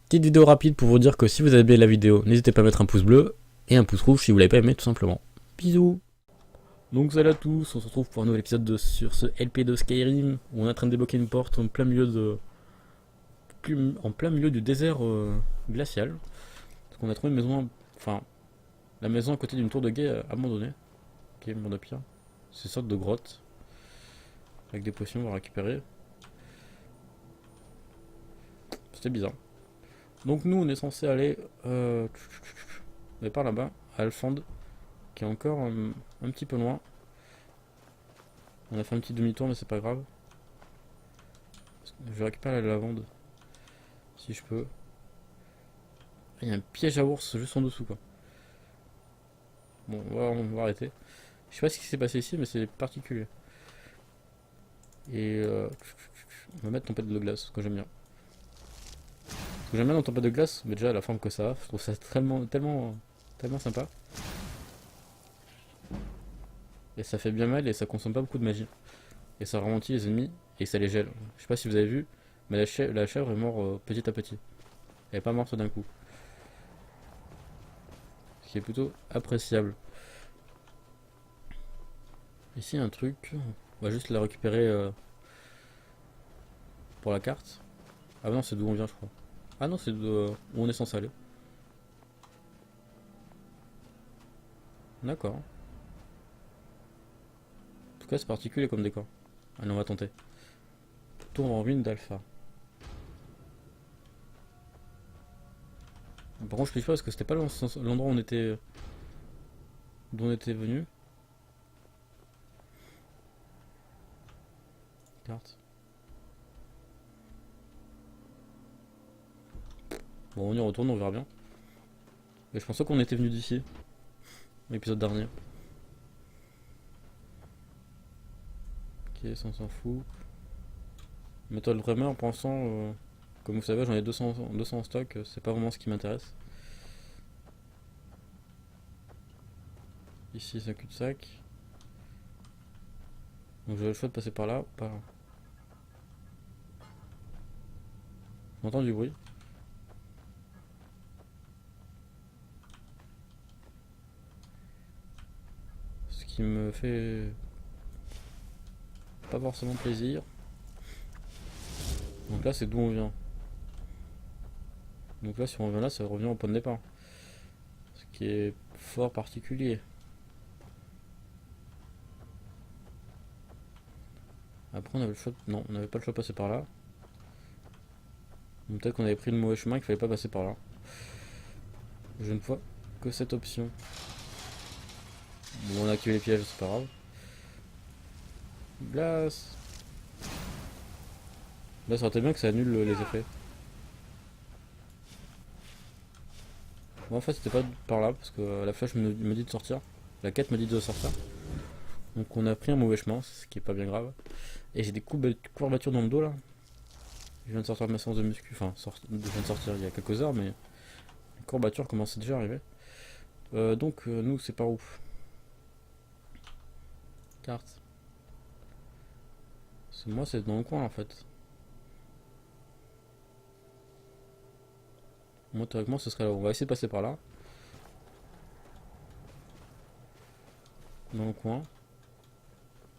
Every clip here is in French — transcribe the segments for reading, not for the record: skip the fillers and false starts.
Petite vidéo rapide pour vous dire que si vous avez aimé la vidéo, n'hésitez pas à mettre un pouce bleu et un pouce rouge si vous l'avez pas aimé tout simplement. Bisous. Donc salut à tous, on se retrouve pour un nouvel épisode sur ce LP de Skyrim où on est en train de débloquer une porte en plein milieu du désert glacial. Parce qu'on a trouvé une maison, enfin la maison à côté d'une tour de guet abandonnée, qui est le monde de pire. C'est une sorte de grotte avec des potions, on va récupérer. C'était bizarre. Donc nous on est censé aller par là-bas, à Alfand, qui est encore un petit peu loin. On a fait un petit demi-tour mais c'est pas grave. Je vais récupérer la lavande, si je peux. Il y a un piège à ours juste en dessous quoi. Bon on va arrêter. Je sais pas ce qui s'est passé ici mais c'est particulier. Et on va mettre tempête de glace, ce que j'aime bien. Ce que j'aime bien dans tempête de glace, mais déjà la forme que ça a, je trouve ça tellement sympa. Et ça fait bien mal et ça consomme pas beaucoup de magie. Et ça ralentit les ennemis et ça les gèle. Je sais pas si vous avez vu, mais la chèvre est morte petit à petit. Elle est pas morte d'un coup. Ce qui est plutôt appréciable. Ici il y a un truc, on va juste la récupérer pour la carte. Ah non, c'est d'où on vient je crois. Ah non, c'est où on est censé aller. D'accord. En tout cas c'est particulier comme décor. Allez, on va tenter. Tour en ruine d'Alpha. Par contre je clique pas parce que c'était pas l'endroit où d'où on était venu. Carte. Bon on y retourne, on verra bien. Mais je pense pas qu'on était venu d'ici. L'épisode dernier. Ok, ça on s'en fout. Metal Dreamer pour l'instant, comme vous savez j'en ai 200 en stock, c'est pas vraiment ce qui m'intéresse. Ici c'est un cul-de-sac. Donc j'ai le choix de passer par là ou par là. J'entends du bruit. Ce qui me fait pas forcément plaisir. Donc là c'est d'où on vient. Donc là si on revient là ça revient au point de départ. Ce qui est fort particulier. Après on avait le choix non, on n'avait pas le choix de passer par là. Peut-être qu'on avait pris le mauvais chemin, qu'il fallait pas passer par là. Je ne vois que cette option. Bon on a activé les pièges, c'est pas grave. Glace. Là ça aurait été bien que ça annule les effets. Bon en fait c'était pas par là parce que la flèche me dit de sortir. La quête me dit de sortir. Donc on a pris un mauvais chemin, ce qui est pas bien grave. Et j'ai des courbatures dans le dos là. Je viens de sortir de ma séance de muscu, enfin je viens de sortir il y a quelques heures mais les courbatures commencent déjà à arriver. Donc nous c'est par où? Carte. Moi c'est dans le coin en fait. Moi théoriquement ce serait là. On va essayer de passer par là. Dans le coin.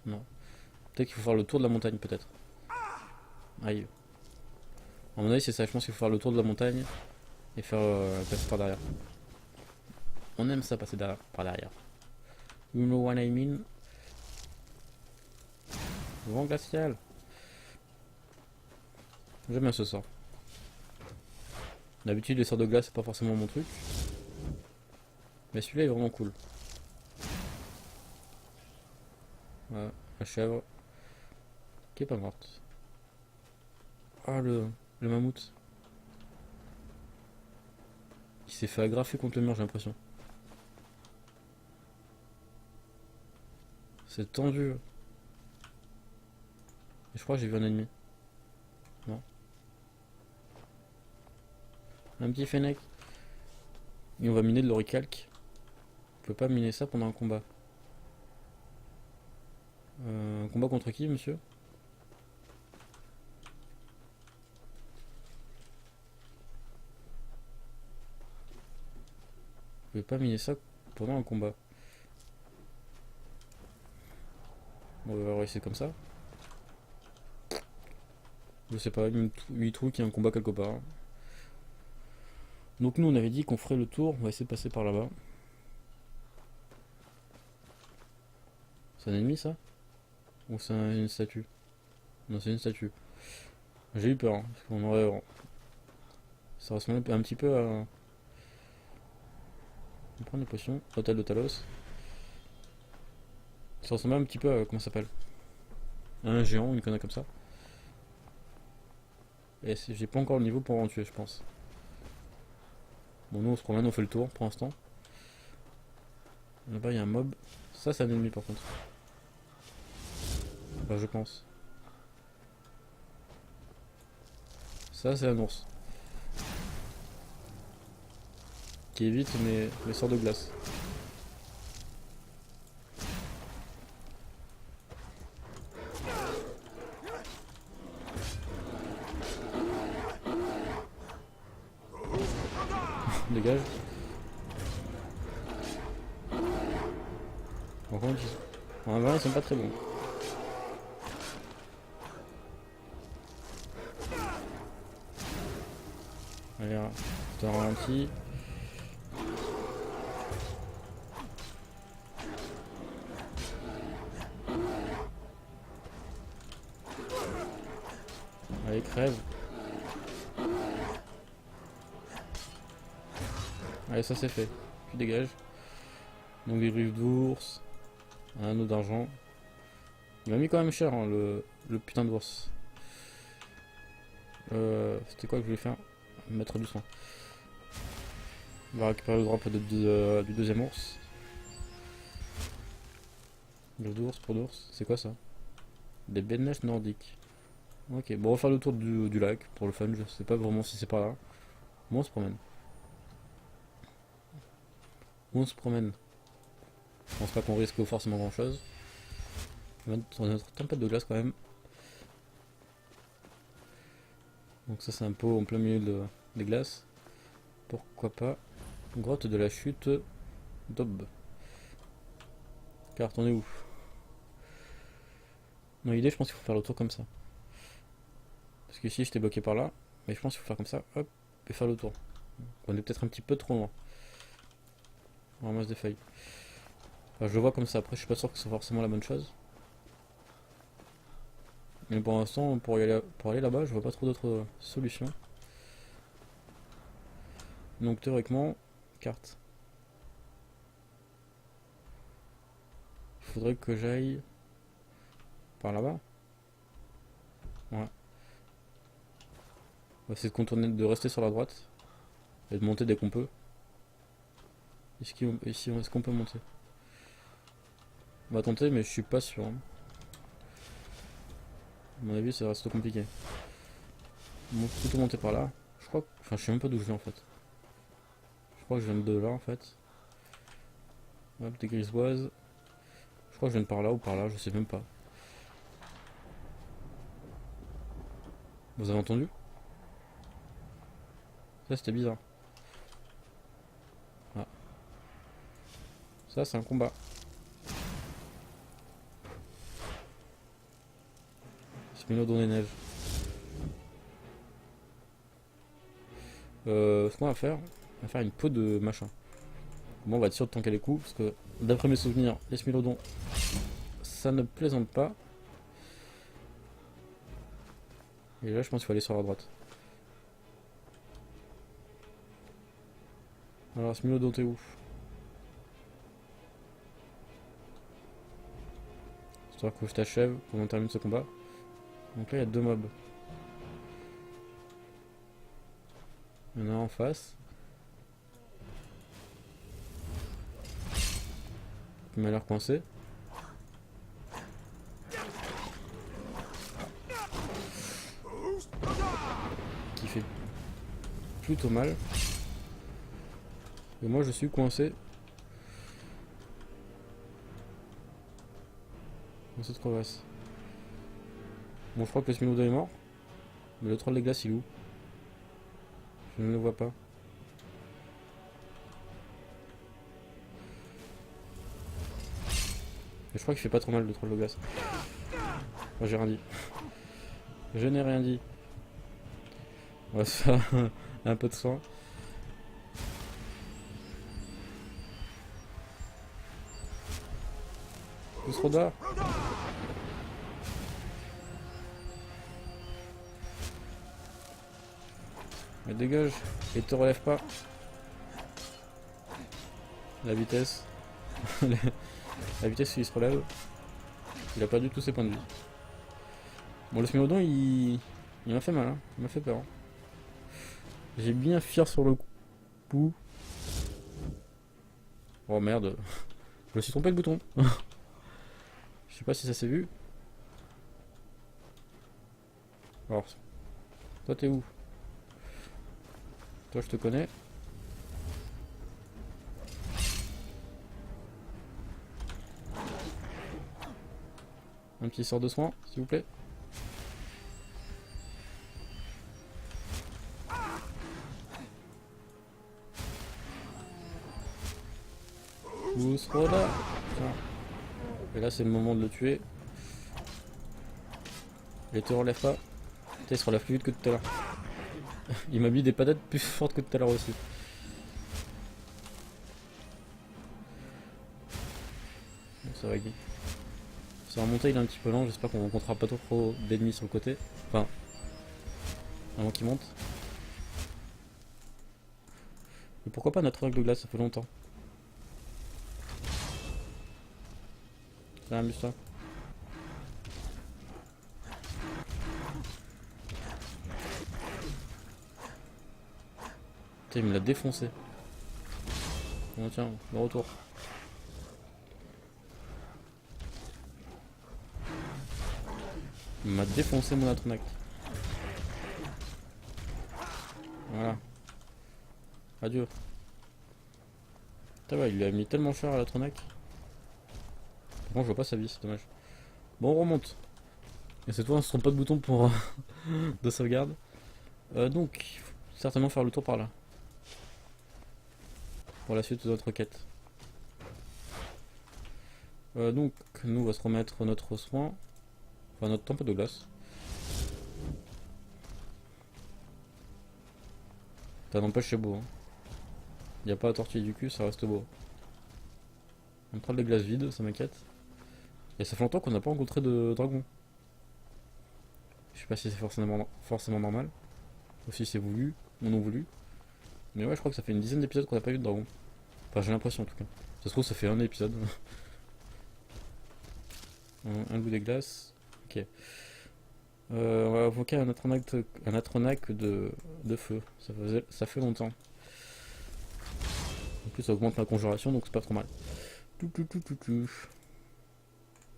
Non. Peut-être qu'il faut faire le tour de la montagne peut-être. Aïe. À mon avis c'est ça, je pense qu'il faut faire le tour de la montagne et faire passer par derrière. On aime ça passer par derrière. You know what I mean? Vent glacial. J'aime bien ce sort. D'habitude les sorts de glace c'est pas forcément mon truc. Mais celui-là est vraiment cool. Voilà, la chèvre. Qui est pas morte. Ah le mammouth. Il s'est fait agrafer contre le mur j'ai l'impression. C'est tendu. Et je crois que j'ai vu un ennemi. Non. Un petit fennec. Et on va miner de l'oricalque. On peut pas miner ça pendant un combat. Un combat contre qui, monsieur? Je vais pas miner ça pendant un combat. Bon, on va essayer comme ça. Je sais pas, il trouve qu'il y a un combat quelque part. Donc nous on avait dit qu'on ferait le tour, on va essayer de passer par là-bas. C'est un ennemi ça? Ou c'est une statue? Non, c'est une statue. J'ai eu peur, hein, parce qu'on aurait... Ça ressemble un petit peu à... On prend des potions, hôtel de Talos. Ça ressemble un petit peu à... Comment ça s'appelle? À un géant, une connerie comme ça. Et j'ai pas encore le niveau pour en tuer, je pense. Bon, nous on se promène, on fait le tour pour l'instant. Là-bas il y a un mob. Ça c'est un ennemi par contre. Enfin, je pense. Ça c'est un ours. Qui évite mes sorts de glace. Dégage. Par contre, en vrai, ils sont pas très bons. Allez, je te ralentis. Allez, crève. Allez, ça c'est fait. Tu dégages. Donc des griffes d'ours. Un anneau d'argent. Il m'a mis quand même cher hein, le putain d'ours. C'était quoi que je voulais faire? Mettre du soin. On va récupérer le drop du deuxième ours. Le d'ours pour l'ours. C'est quoi ça? Des baies de neige nordiques. Ok, bon on va faire le tour du lac pour le fun. Je sais pas vraiment si c'est par là. Bon on se promène. On se promène. Je pense pas qu'on risque forcément grand chose. On va mettre notre tempête de glace quand même. Donc ça c'est un pot en plein milieu des glaces. Pourquoi pas. Grotte de la chute d'Ob. Carte, on est où? Dans l'idée je pense qu'il faut faire le tour comme ça. Parce qu'ici j'étais bloqué par là. Mais je pense qu'il faut faire comme ça. Hop. Et faire le tour. On est peut-être un petit peu trop loin. On ramasse des feuilles. Enfin, je le vois comme ça. Après je suis pas sûr que c'est forcément la bonne chose. Mais pour l'instant pour aller là-bas je vois pas trop d'autres solutions. Donc théoriquement, carte. Il faudrait que j'aille par là-bas. Ouais. On va essayer de contourner, de rester sur la droite. Et de monter dès qu'on peut. Est-ce qu'on peut monter? On va tenter mais je suis pas sûr. Hein. À mon avis ça reste compliqué. On va plutôt monter par là. Je crois que... Enfin je sais même pas d'où je viens en fait. Je crois que je viens de là en fait. Hop, des grisoises. Je crois que je viens de par là ou par là, je sais même pas. Vous avez entendu? Ça c'était bizarre. Ah. Ça c'est un combat. Smilodon des neiges. Ce qu'on va faire, on va faire une peau de machin. Bon, on va être sûr de tanker les coups, parce que d'après mes souvenirs, les Smilodons, ça ne plaisante pas. Et là, je pense qu'il faut aller sur la droite. Alors, Smilodon, t'es où? Histoire que je t'achève pour qu'on termine ce combat. Donc là, il y a deux mobs. Il y en a un en face. Il m'a l'air coincé. Qui fait plutôt mal. Et moi, je suis coincé dans cette crevasse. Bon, je crois que le Smilodon est mort. Mais le troll des glaces, il est où? Je ne le vois pas. je crois qu'il fait pas trop mal le troll de glace. Moi j'ai rien dit. Je n'ai rien dit. On va se faire un peu de soin. Pousse Roda. Mais dégage. Et te relève pas. La vitesse. La vitesse il se relève. Il a perdu tous ses points de vie. Bon, le Smilodon il m'a fait mal, hein. Il m'a fait peur, hein. J'ai bien fier sur le coup. Oh merde. Je me suis trompé de bouton. Je sais pas si ça s'est vu. Alors, toi t'es où? Toi je te connais. Un petit sort de soin, s'il vous plaît. Pousse Roda. Et là c'est le moment de le tuer. Et te relève pas. Putain, il se relève plus vite que tout à l'heure. Il m'a mis des patates plus fortes que tout à l'heure aussi. Bon, ça va Guy. Sa remontée il est un petit peu lent, j'espère qu'on rencontrera pas trop d'ennemis sur le côté. Enfin, avant qu'il monte. Mais pourquoi pas notre règle de glace, ça fait longtemps. Là, amuse-toi. Putain, il me l'a défoncé. Bon tiens, le retour. Il m'a défoncé mon Atronac. Voilà. Adieu. Putain ouais, il lui a mis tellement cher à l'Atronac. Par contre je vois pas sa vie, c'est dommage. Bon on remonte. Et cette fois on se trompe pas de bouton pour de sauvegarde. Donc, il faut certainement faire le tour par là. Pour la suite de notre quête. Donc, nous on va se remettre notre soin. Enfin, notre tempête de glace. Ça n'empêche, c'est beau. Hein. Il n'y a pas à tortiller du cul, ça reste beau. On prend des glaces vides, ça m'inquiète. Et ça fait longtemps qu'on n'a pas rencontré de dragon. Je sais pas si c'est forcément normal. Ou si c'est voulu, ou non voulu. Mais ouais, je crois que ça fait une dizaine d'épisodes qu'on n'a pas eu de dragon. Enfin, j'ai l'impression en tout cas. Ça se trouve, ça fait un épisode. Un goût des glaces. Ok. On va invoquer un Atronac de feu. Ça fait longtemps. En plus, ça augmente ma conjuration, donc c'est pas trop mal.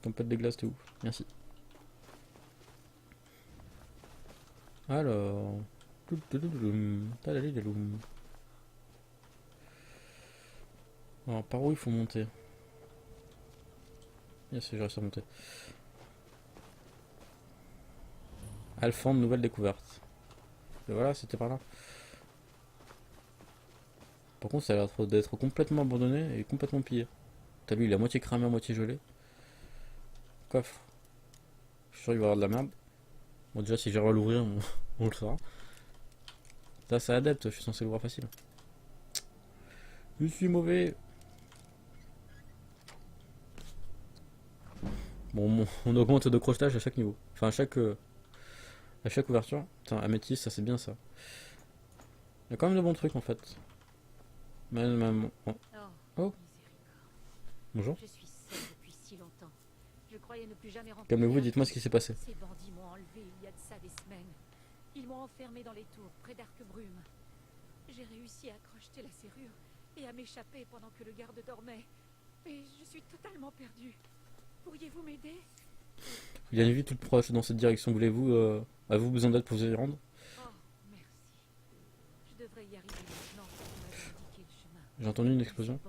Tempête des glaces, t'es où? Merci. Alors. Alors, par où il faut monter? Yes, j'ai réussi à monter. Alphand, nouvelle découverte. Et voilà, c'était par là. Par contre, ça a l'air d'être complètement abandonné et complètement pillé. T'as vu, il est à moitié cramé, à moitié gelé. Coffre. Je suis sûr qu'il va y avoir de la merde. Bon, déjà, si j'arrive à l'ouvrir, on le saura. Ça, c'est adepte, je suis censé l'ouvrir facile. Je suis mauvais. Bon, on augmente de crochetage à chaque niveau. Enfin, à chaque ouverture. Putain, améthyste, ça c'est bien ça. Il y a quand même de bons trucs en fait. Même. Oh. Oh. Bonjour. Je suis seule depuis si longtemps. Je croyais ne plus jamais rencontrer. Calmez-vous, dites-moi ce qui s'est passé. Ces bandits m'ont enlevé il y a de ça des semaines. Ils m'ont enfermé dans les tours, près d'Arquebrume. J'ai réussi à crocheter la serrure et à m'échapper pendant que le garde dormait. Mais je suis totalement perdue. Pourriez-vous m'aider? Il y a une vie toute proche dans cette direction. Avez-vous besoin d'aide pour vous y rendre? Oh, merci. Je devrais y arriver maintenant que vous m'avez indiqué le chemin. J'ai entendu une explosion.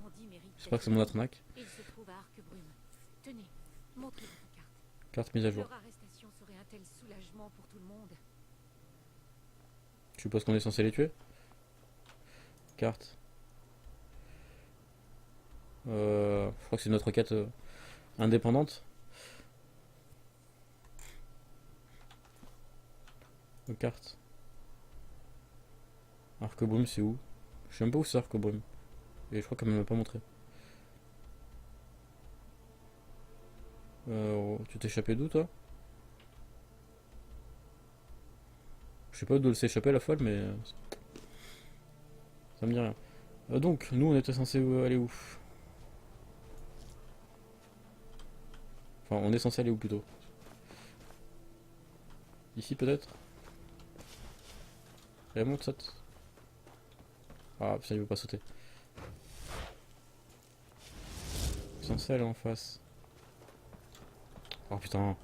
J'espère que c'est mon Atronac. Il se trouve à Arquebrume. Tenez, montrez votre carte. Carte mise à jour. Leur arrestation serait un tel soulagement pour tout le monde. Je suppose qu'on est censé les tuer. Carte. Je crois que c'est notre quête. Indépendante. Aux cartes. Arquebrume, c'est où? Je sais même pas où c'est Arquebrume. Et je crois qu'elle me l'a pas montré. Tu t'es échappé d'où, toi? Je sais pas d'où elle s'est échappée, la folle, mais... ça me dit rien. Donc, nous, on était censé aller où? Enfin, on est censé aller où, plutôt? Ici, peut-être? Elle monte, saute. Ah, putain, il veut pas sauter. Censé aller en face. Oh putain,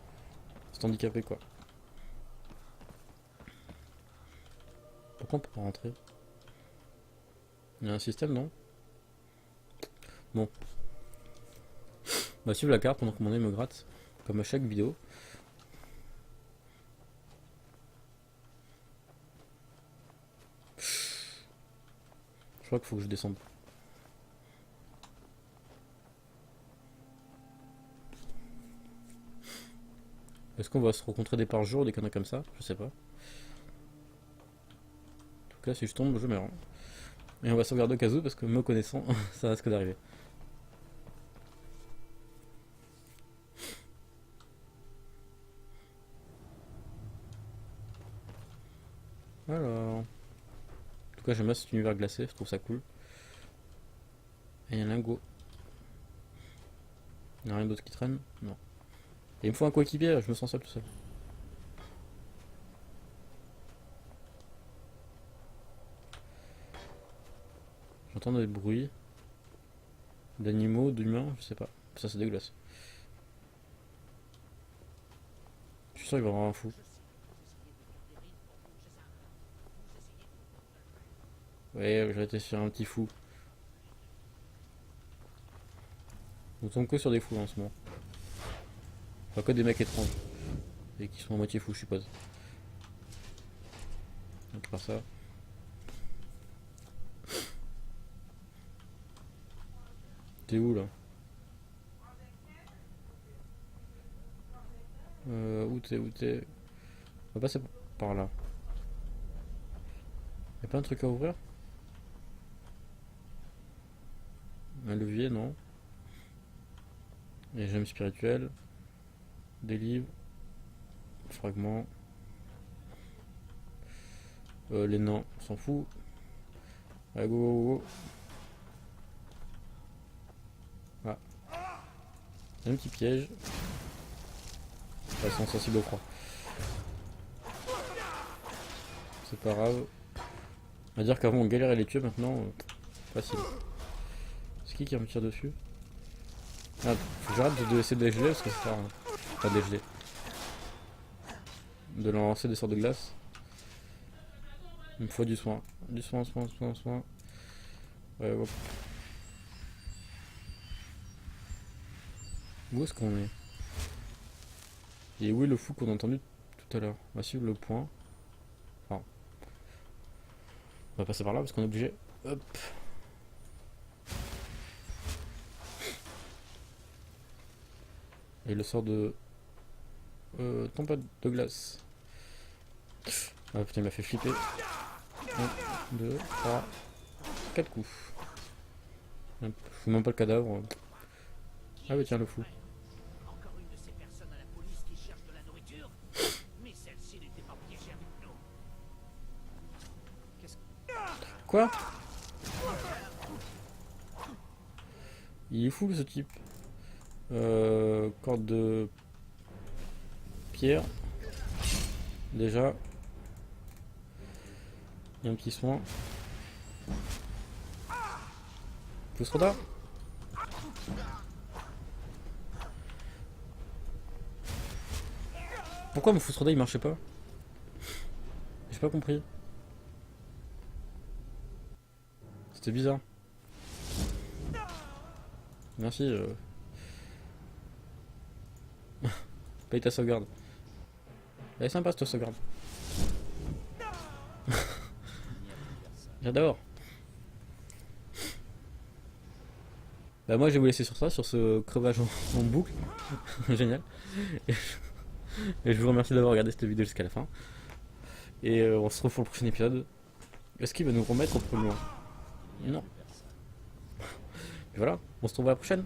c'est handicapé quoi. Pourquoi on peut pas rentrer? Il y a un système, non? Bon. On va suivre la carte pendant que mon nez me gratte. Comme à chaque vidéo. Je crois qu'il faut que je descende. Est-ce qu'on va se rencontrer des par jour, des conneries comme ça? Je sais pas. En tout cas, si je tombe, je meurs. Et on va sauvegarder au cas où, parce que me connaissant, ça risque d'arriver. Alors... En tout cas, j'aime bien cet univers glacé, je trouve ça cool. Et il y a un lingot. Il n'y a rien d'autre qui traîne? Non. Et il me faut un coéquipier, je me sens seul tout seul. J'entends des bruits. D'animaux, d'humains, je sais pas. Ça c'est dégueulasse. Je suis sûr qu'il va y avoir un fou. Ouais, j'aurais été sur un petit fou. On tombe que sur des fous en ce moment. Enfin, que des mecs étranges. Et qui sont à moitié fous, je suppose. On va faire ça. T'es où là? Où t'es? On va passer par là. Y'a pas un truc à ouvrir? Un levier, non. Les gemmes spirituelles. Des livres. Fragments. Les nains, on s'en fout. Allez, go, go, go. Ah. Un petit piège. Elles sont sensibles au froid. C'est pas grave. On va dire qu'avant on galérait à les tuer, maintenant facile. C'est qui me tire dessus? Ah, faut que j'arrête de essayer de les geler parce que ça sert à rien. Pas de les geler. De leur lancer des sorts de glace. Il me faut du soin. Du soin, soin, soin, soin. Ouais, hop. Où est-ce qu'on est? Et où est le fou qu'on a entendu tout à l'heure? On va suivre le point. Enfin, on va passer par là parce qu'on est obligé. Hop. Et le sort de tempête de glace. Ah putain, il m'a fait flipper. 1, 2, 3, 4 coups. Je fous même pas le cadavre. Ah oui, tiens, le fou. Encore une de ces personnes à la police qui cherche de la nourriture. Mais celle-ci n'était pas piégée avec nous. Quoi? Il est fou ce type. Corde de pierre. Déjà. Il y a un petit soin. Fusroda. Pourquoi mon Fusroda il marchait pas? J'ai pas compris. C'était bizarre. Merci. Paye ta sauvegarde. Elle est sympa cette sauvegarde. J'adore. Bah moi je vais vous laisser sur ça, sur ce crevage en boucle. Génial. Et je vous remercie d'avoir regardé cette vidéo jusqu'à la fin. Et on se retrouve pour le prochain épisode. Est-ce qu'il va nous remettre au plus loin? Non. Et voilà, on se retrouve à la prochaine.